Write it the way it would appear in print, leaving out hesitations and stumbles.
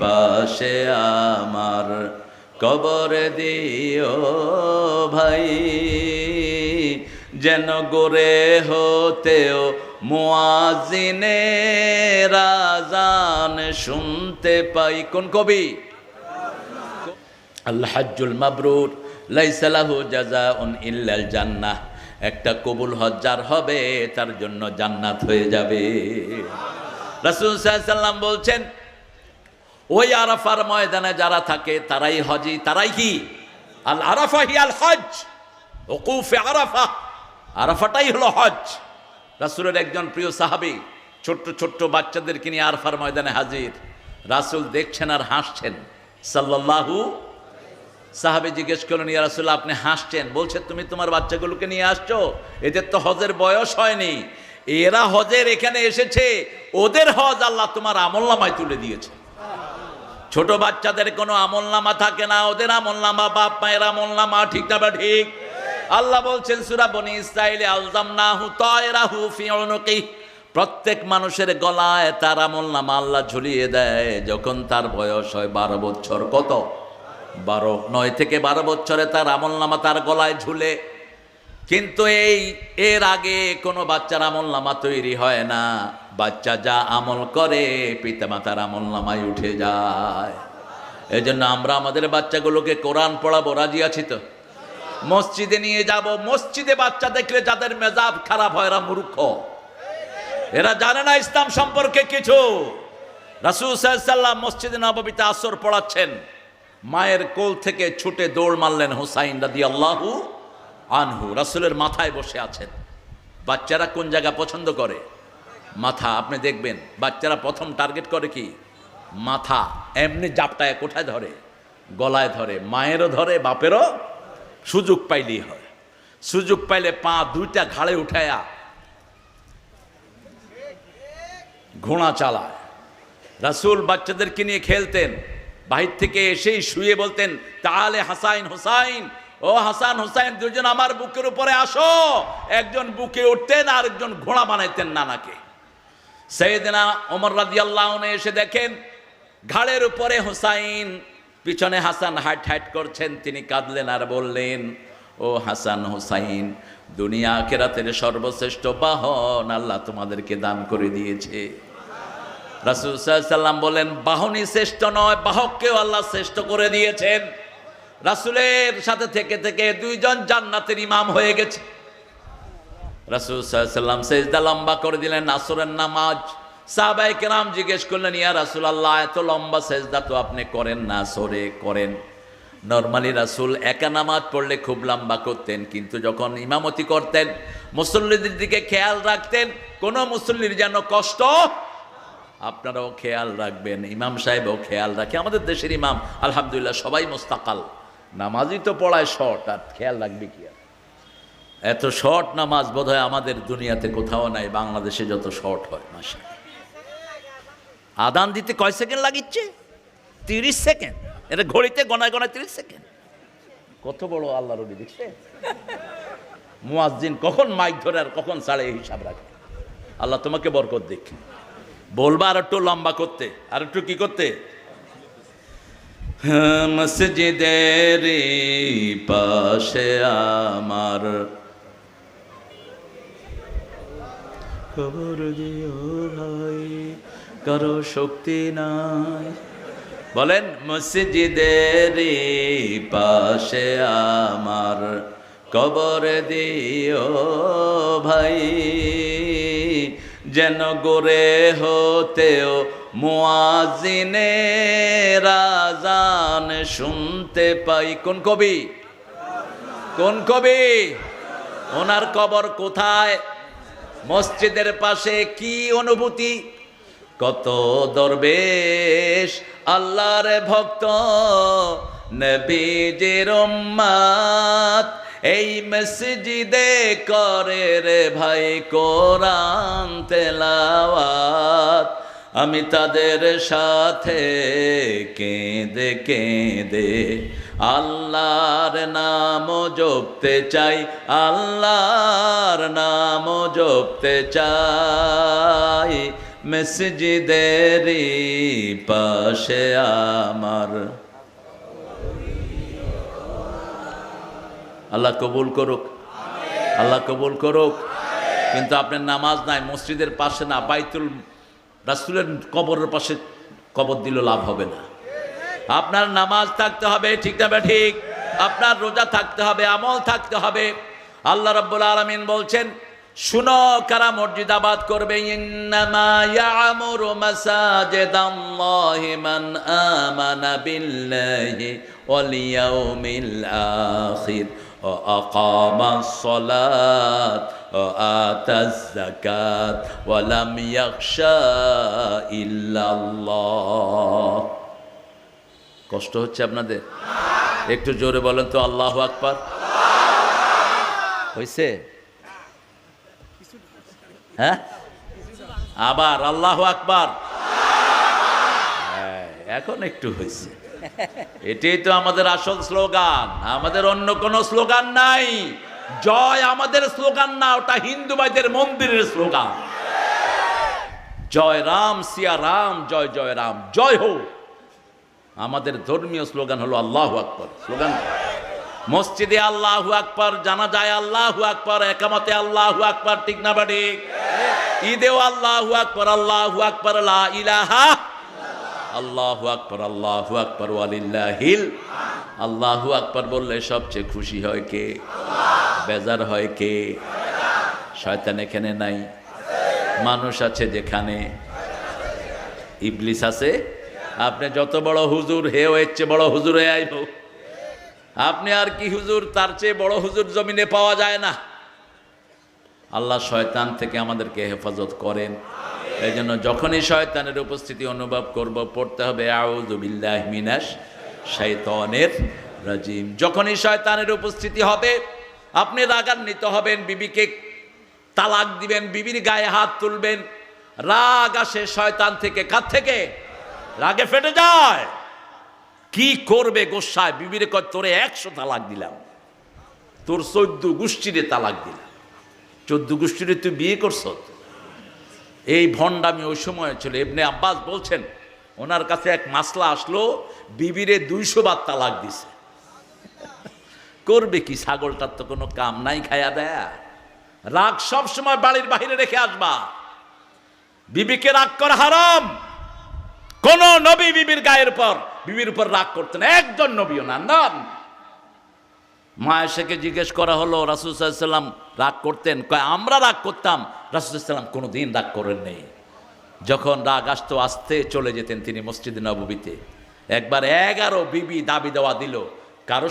পাশে আমার কবর দিও ভাই, যেন গড়ে হতেও মুয়াজ্জিনের আযান শুনতে পাই। কোন কবি? আল হজ্জুল মাবরুর লাইসা লাহু জাযাউন ইল্লাল জান্নাহ। একটা কবুল হজ যার হবে তার জন্য জান্নাত হয়ে যাবে। রাসূল সাল্লাল্লাহু আলাইহি সাল্লাম বলছেন, ওই আরাফার ময়দানে যারা থাকে তারাই হজি, তারাই কি? আল আরাফা হিয়াল হজ, ওকুফে আরাফা, আরাফাটাই হলো হজ। রাসূলের একজন প্রিয় সাহাবী ছোট্ট ছোট্ট বাচ্চাদেরকে নিয়ে আরাফার ময়দানে হাজির। রাসূল দেখছেন আর হাসছেন সাল্লাল্লাহু। সাহাবী জিজ্ঞেস করলেন, ইয়া রাসূলুল্লাহ আপনি হাসছেন? বলছে, তুমি তোমার বাচ্চাগুলোকে নিয়ে আসছো, এদের তো হজের বয়স হয়নি, এরা হজের এখানে এসেছে, ওদের হজ আল্লাহ তোমার আমলনামায় তুলে দিয়েছে। ছোট বাচ্চাদের কোনো আমলনামা থাকে না, ওদের আমলনামা বাপ মায়ের আমলনামা, ঠিক না বা ঠিক? আল্লাহ বলছেন সূরা বনী ইসরাঈলে, আলজামনাহু তায়রাহু ফি উনুকিহি, প্রত্যেক মানুষের গলায় তার আমলনামা আল্লাহ ঝুলিয়ে দেয় যখন তার বয়স হয় 12 বছর। কত? 12, 9 থেকে 12 বছরে তার আমলনামা তার গলায় ঝুলে। কিন্তু এর আগে কোনো বাচ্চার আমলনামা তৈরি হয় না। বাচ্চা যা আমল করে পিতামাতার আমলনামায় উঠে যায়। এই জন্য আমরা আমাদের বাচ্চাগুলোকে কোরআন পড়াবো, রাজি আছি তো? মসজিদে নিয়ে যাব। মসজিদে বাচ্চা দেখলে যাদের মেজাজ খারাপ হয় এরা মূর্খ, এরা জানে না ইসলাম সম্পর্কে কিছু। রাসূল সাল্লাল্লাহু আলাইহি সাল্লাম মসজিদে নববীতে আসর পড়াচ্ছেন, মায়ের কোল থেকে ছুটে দৌড় মারলেন হুসাইন রাদিয়াল্লাহু আনহু, রাসূলের মাথায় বসে আছেন। বাচ্চারা কোন জায়গা পছন্দ করে? মাথা। আপনি দেখবেন বাচ্চারা প্রথম টার্গেট করে কি? মাথা। এমনি জাপটায় কোথায় ধরে? গলায় ধরে। মায়েরও ধরে, বাপেরও। সুযোগ পাইলেই হয়। সুযোগ পাইলে পা দুইটা ঘাড়ে উঠায়া ঘোড়া চালায়। রাসূল বাচ্চাদেরকে নিয়ে খেলতেন, বাহির থেকে এসেই শুয়ে বলতেন, তাহলে হাসাইন হুসাইন, ও হাসান হুসাইন দুজন আমার বুকের উপরে আসো। একজন বুকে উঠতেন আর একজন ঘোড়া বানাইতেন নানাকে। সাইয়েদনা ওমর রাদিয়াল্লাহু আনহু এসে দেখেন ঘাড়ের উপরে হুসাইন, পিছনে হাসান হাঁট হাঁট করছেন। তিনি কাঁদলেন আর বললেন, ও হাসান হুসাইন, দুনিয়া আখিরাতের সর্বশ্রেষ্ঠ বাহন আল্লাহ তোমাদেরকে দান করে দিয়েছে। রাসূল সাল্লাল্লাহু আলাইহি সাল্লাম বলেন, বাহনই শ্রেষ্ঠ নয়, বাহককেও আল্লাহ শ্রেষ্ঠ করে দিয়েছেন। রাসূলের সাথে থেকে থেকে দুইজন জান্নাতের ইমাম হয়ে গেছে। রাসূল সাল্লাল্লাহু আলাইহি সাল্লাম সিজদা লম্বা করে দিলেন আসরের নামাজ। সাহাবায়ে কেরাম জিজ্ঞেস করলেন, ইয়া রাসূলুল্লাহ এত লম্বা সিজদা তো আপনি করেন না, সরে করেন। নরমালি রাসূল একা নামাজ পড়লে খুব লম্বা করতেন, কিন্তু যখন ইমামতি করতেন মুসল্লিদের দিকে খেয়াল রাখতেন, কোন মুসল্লির যেন কষ্ট। আপনারাও খেয়াল রাখবেন, ইমাম সাহেবও খেয়াল রাখে। আমাদের দেশের ইমাম আলহামদুলিল্লাহ সবাই মুস্তাকাল, নামাজই তো পড়ায় শর্ট, আর খেয়াল রাখবে কি? আর এত শর্ট নামাজ বোধহয় আমাদের দুনিয়াতে কোথাও নাই, বাংলাদেশে যত শর্ট হয়। মাশাআল্লাহ, আদান দিতে কয় সেকেন্ড লাগিচ্ছে? 30 সেকেন্ড। এটা ঘড়িতে গণায় গণায় 30 সেকেন্ড। কত বড় আল্লাহর ওলি দেখছে। মুয়াজ্জিন কখন মাইক ধরে আর কখন ছাড়ে এই হিসাব রাখে। আল্লাহ তোমাকে বরকত দিক। বলবা আর একটু লম্বা করতে, আর একটু কি করতে? মসজিদের পাশে আমার খবর দিও ভাই, কারো শক্তি নাই। বলেন, মসজিদের পাশে আমার কবর দিও ভাই, যেন গড়ে হতেও মুয়াজ্জিনের আযান শুনতে পাই। কোন কবি? কোন কবি? ওনার কবর কোথায়? মসজিদের পাশে। কি অনুভূতি! কত দরবেশ আল্লাহর ভক্ত, নবীজির উম্মত, এই মসজিদে করে রে ভাই কোরআন তেলাওয়াত। আমি তাদের সাথে কেঁদে কেঁদে আল্লাহর নাম জপতে চাই, আল্লাহর নাম জপতে চাই। মসজিদেরই পাশে আমার। আল্লাহ কবুল করুক, আল্লাহ কবুল করুক। কিন্তু আপনার নামাজ নাই, মসজিদের পাশে না, বাইতুল রাসূলের কবরের পাশে কবর দিলে লাভ হবে না। আপনার নামাজ থাকতে হবে, ঠিক না ঠিক? আপনার রোজা থাকতে হবে, আমল থাকতে হবে। আল্লাহ রাব্বুল আলামিন বলছেন, শুনো কারা মসজিদ আবাদ করবে, ইন্নামা ইয়ামুরু মাসাজিদাল্লাহি মান আমানা বিল্লাহি ওয়াল ইয়াউমিল আখির ওয়া আকামাস সালাত ওয়া আতাজ যাকাত ওয়া লাম ইয়াখশা ইল্লাল্লাহ। কষ্ট হচ্ছে আপনাদের? একটু জোরে বলেন তো আল্লাহু আকবার। হইছে? হ্যাঁ, আবার আল্লাহু আকবার। এখন একটু হয়েছে। এটাই তো আমাদের আসল স্লোগান, আমাদের অন্য কোনো স্লোগান নাই। জয় আমাদের স্লোগান না, ওটা হিন্দু ভাইদের মন্দিরের স্লোগান। জয় রাম, সিয়া রাম, জয় জয় রাম, জয় হোক। আমাদের ধর্মীয় স্লোগান হলো আল্লাহু আকবার। স্লোগান মসজিদে আল্লাহু আকবার, জানাজায় আল্লাহু আকবার, একামতে আল্লাহু আকবার, ঠিক না ঠিক? ঈদেও আল্লাহু আকবার, আল্লাহু আকবার, লা ইলাহা, আল্লাহু আকবার, আল্লাহু আকবার, ওয়ালিল্লাহিল। আল্লাহু আকবার বললে সবচেয়ে খুশি হয় কে? বেজার হয় কে? শয়তান এখানে নাই, মানুষ আছে যেখানে, ইবলিস আছে। আপনি যত বড় হুজুর হে, এর চেয়ে বড় হুজুর হয়ে আইব। আপনি আর কি হুজুর, তার চেয়ে বড় হুজুর জমিনে পাওয়া যায় না। আল্লাহ শয়তান থেকে আমাদেরকে হেফাজত করেন। এই জন্য যখনই শয়তানের উপস্থিতি অনুভব করব, পড়তে হবে আউযু বিল্লাহি মিনাশ শাইতানির রাজিম। যখনই শয়তানের উপস্থিতি হবে, আপনি রাগান্বিত হবেন, বিবিকে তালাক দিবেন, বিবির গায়ে হাত তুলবেন। রাগ আসে শয়তান থেকে। কার থেকে? রাগে ফেটে যায়। কি করবে গোসায়? বিবিরে কয়, তোরে 100 তালাক দিলাম, তোর 14 গোষ্ঠীরে তালাক দিলাম। 14 গোষ্ঠীরে তুই বিয়ে করছ? এই ভণ্ডামি ওই সময় ছিল। ইবনে আব্বাস বলছেন, ওনার কাছে এক মাসলা আসলো, বিবিরে 200 বার তালাক দিছে। করবে কি? ছাগলটার তো কোনো কাম নাই, খায়া দেয়া। রাগ সব সময় বাড়ির বাইরে রেখে আসবা। বিবিকে রাগ করা হারাম। কোন নবী বিবির গায়ের পর, বিবির উপর রাগ করতেন? একজন নবীও না। নাম মা আয়েশাকে জিজ্ঞেস করা হলো, রাসূল সাল্লাল্লাহু আলাইহি ওয়াসাল্লাম রাগ করতেন? কয়, আমরা রাগ করতাম, রাসূল সাল্লাল্লাহু আলাইহি ওয়াসাল্লাম কোনোদিন রাগ করেন নেই। যখন রাগ আসতো আস্তে চলে যেতেন তিনি মসজিদে নববীতে। একবার 11 বিবি দাবি দেওয়া দিল, কারো